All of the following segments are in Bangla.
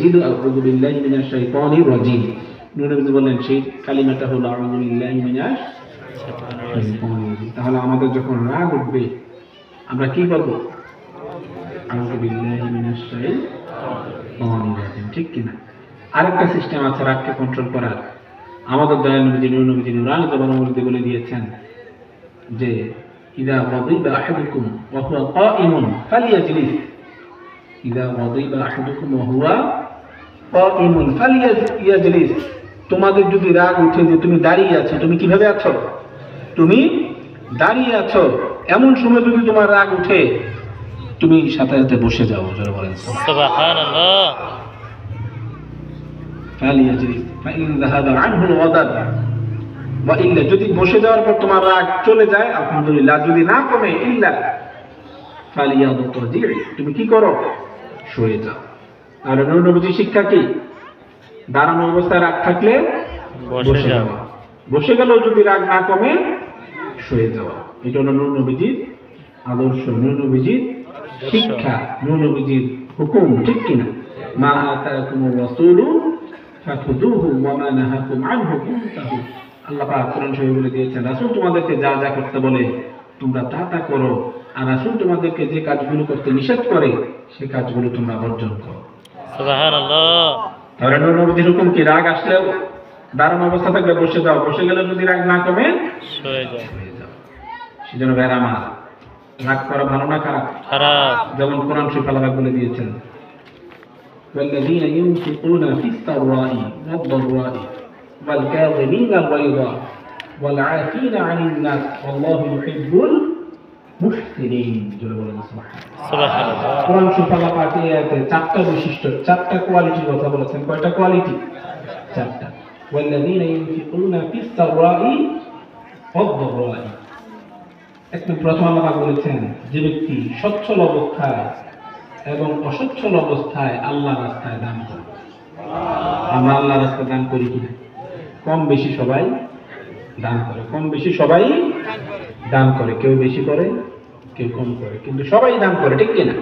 ইয়াজিদু আউযু বিল্লাহি মিনাশ শাইতানির রাজিম। নবী বলেন সেই কালিমাটা হলো আউযু বিল্লাহি মিনাশ শাইতানির রাজিম। তাহলে আমাদের যখন রাগ উঠবে আমরা কি করব? আউযু বিল্লাহি মিনাশ শাইতানির রাজিম, ঠিক কিনা? আরেকটা সিস্টেম আছে রাগকে কন্ট্রোল করার। আমাদের দয়াল নবী নুরানি জবানের মধ্যে বলে দিয়েছেন যে ইযা গাদিবা আহাদুকুম ওয়া হুয়া কাঈমুন ফালিয়াজলিস, ইযা গাদিবা আহাদুকুম ওয়া হুয়া কাঈমুন ফালিয়াজলিস। তোমাদের যদি রাগ উঠে যে তুমি দাঁড়িয়ে আছো, তুমি কিভাবে আছো? তুমি দাঁড়িয়ে আছো, এমন সময় যদি তোমার রাগ উঠে তুমি সাথে সাথে বসে যাও। জোরে বলেন সুবহানাল্লাহ। ফালিয়াজলিস ফাইন যাহাবা আনহুল গাদাব ওয়া ইল্লা, যদি বসে যাওয়ার পর তোমার রাগ চলে যায় আলহামদুলিল্লাহ, যদি না কমে ইল্লা ফালিয়াদতাজি, তুমি কি করো? শুয়ে যাও। আর নবীজির শিক্ষা কি? দাঁড়ানো অবস্থায় রাগ থাকলে বসে যাওয়া, বসে গেলেও যদি রাগ না কমে শুয়ে যাওয়া। এটা হলো নবীজির আদর্শ, নবীজির শিক্ষা, নবীজির হুকুম, ঠিক কিনা? মা আতাকুমুর রাসূলু ফাখুযুহু ওয়া মা নাহাকুম আনহু ফান্তাহু। আল্লাহ পাক কোরআন শরীফে বলে দিয়েছেন রাসূল তোমাদেরকে যা যা করতে বলে তোমরা তা তা করো, আর রাসূল তোমাদেরকে যে কাজগুলো করতে নিষেধ করে সেই কাজগুলো তোমরা বর্জন করো। সুবহানাল্লাহ। তাহলে নবীজির হুকুম কি? রাগ আসলেও দাঁড়ানো অবস্থা থাকলে বসে যাও, বসে গেলে যদি রাগ না কমে শুয়ে যাও। সেজন্য ভাইরা আমার, রাগ করা ভালো না খারাপ? খারাপ। যেমন কোরআন শরীফ আল্লাহ বলে দিয়েছেন والذين ينفقون في السراء والضراء والكاظمين الغيظ والعافين عن الناس والله يحب المحسنين। সুবহানাল্লাহ। কোরআন শরীফ আল্লাহ পাক এতে চারটা বৈশিষ্ট্য, চারটা কোয়ালিটির কথা বলেছেন। কয়টা কোয়ালিটি? চারটা। والذين ينفقون في السراء والضراء, একদম প্রথম আল্লাহ পাক বলেছেন যে ব্যক্তি সচ্ছল অবস্থায় এবং অসচ্ছল অবস্থায় আল্লাহ রাস্তায় দান করে। আমরা আল্লাহ রাস্তায় দান করি কিনা? কম বেশি সবাই দান করে, কম বেশি সবাই দান করে, কেউ বেশি করে কেউ কম করে, কিন্তু সবাই দান করে, ঠিক কিনা?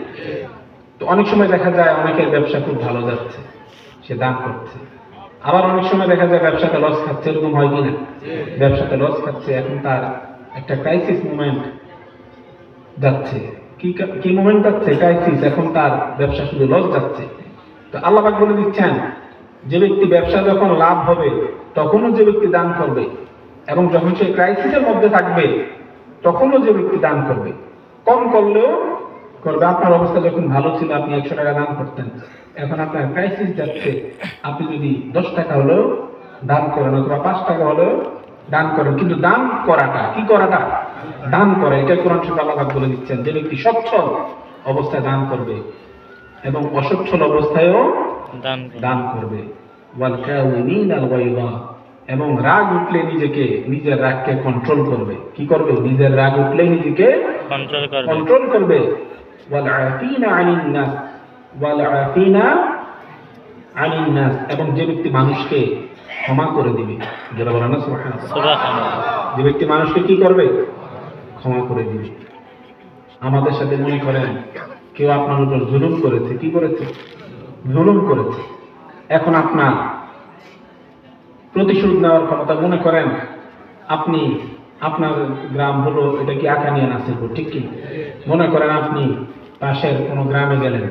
তো অনেক সময় দেখা যায় অনেকের ব্যবসা খুব ভালো যাচ্ছে, সে দান করছে। আবার অনেক সময় দেখা যায় ব্যবসাতে লস খাচ্ছে, এরকম হয় কিনা? ব্যবসাতে লস খাচ্ছে, এখন তার একটা ক্রাইসিস মোমেন্ট যাচ্ছে। কি মোমেন্ট যাচ্ছে? ক্রাইসিস। এখন তার ব্যবসা শুধু লস যাচ্ছে। তো আল্লাহ পাক বলে দিচ্ছেন যে ব্যক্তি ব্যবসা যখন লাভ হবে তখনও যে ব্যক্তি দান করবে, এবং যখন সে ক্রাইসিসের মধ্যে থাকবে তখনও যে ব্যক্তি দান করবে, কম করলেও করবে। আপনার অবস্থা যখন ভালো ছিল আপনি 100 টাকা দান করতেন, এখন আপনার ক্রাইসিস যাচ্ছে, আপনি যদি 10 টাকা হলেও দান করেন অথবা 5 টাকা হলেও দান করেন, কিন্তু দান করাটা কি? করাটা দান করে, এটা কোরআন শরীফে আল্লাহ পাক বলে দিচ্ছেন যে ব্যক্তি সচ্ছল অবস্থায় দান করবে এবং অসচ্ছল অবস্থায়ও দান করবে। ওয়াল কাযিমিনা আল গায়যা, এবং রাগ উঠলে নিজের রাগকে কন্ট্রোল করবে। কি করবে? নিজের রাগ উঠলে নিজেকে কন্ট্রোল করবে। ওয়াল আফিনা আনিন নাস, ওয়াল আফিনা আনিন নাস, এবং যে ব্যক্তি মানুষকে ক্ষমা করে দিবে। যারা বলেন না সুবহানাল্লাহ, যে ব্যক্তি মানুষকে কি করবে? ক্ষমা করে দিবে। আমাদের সাথে মনে করেন কেউ আপনার উপর জুলুম করেছে, কি করেছে? জুলুম করেছে। এখন আপনার প্রতিশোধ নেওয়ার ক্ষমতা, মনে করেন আপনি, আপনার গ্রাম হলো এটা কি আকানিয়া নাসিরপুর, ঠিক কি? মনে করেন আপনি পাশের কোনো গ্রামে গেলেন,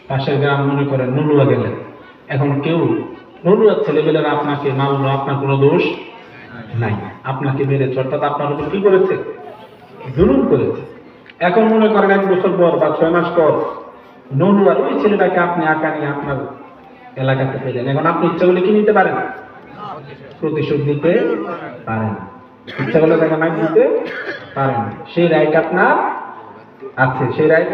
পাশের গ্রাম মনে করেন নলুয়া গেলেন। এখন কেউ নলুয়ার ছেলেবেলেরা আপনাকে মারলো, আপনার কোনো দোষ নাই, আপনাকে মেরেছে, অর্থাৎ আপনার উপর কি করেছে? জুলুম করেছে। এখন মনে করেন 1 বছর পর বা 6 মাস পর নলুয়ার ওই ছেলেটাকে আপনি আকানিয়া আপনার এলাকাতে পেলেন। এখন আপনি ইচ্ছা করলে কি নিতে পারেন? প্রতিশোধ নিতে পারেন, ইচ্ছা করলে তাকে মাইর দিতে পারেন। সেই রাইট আপনার আছে, সেই রাইট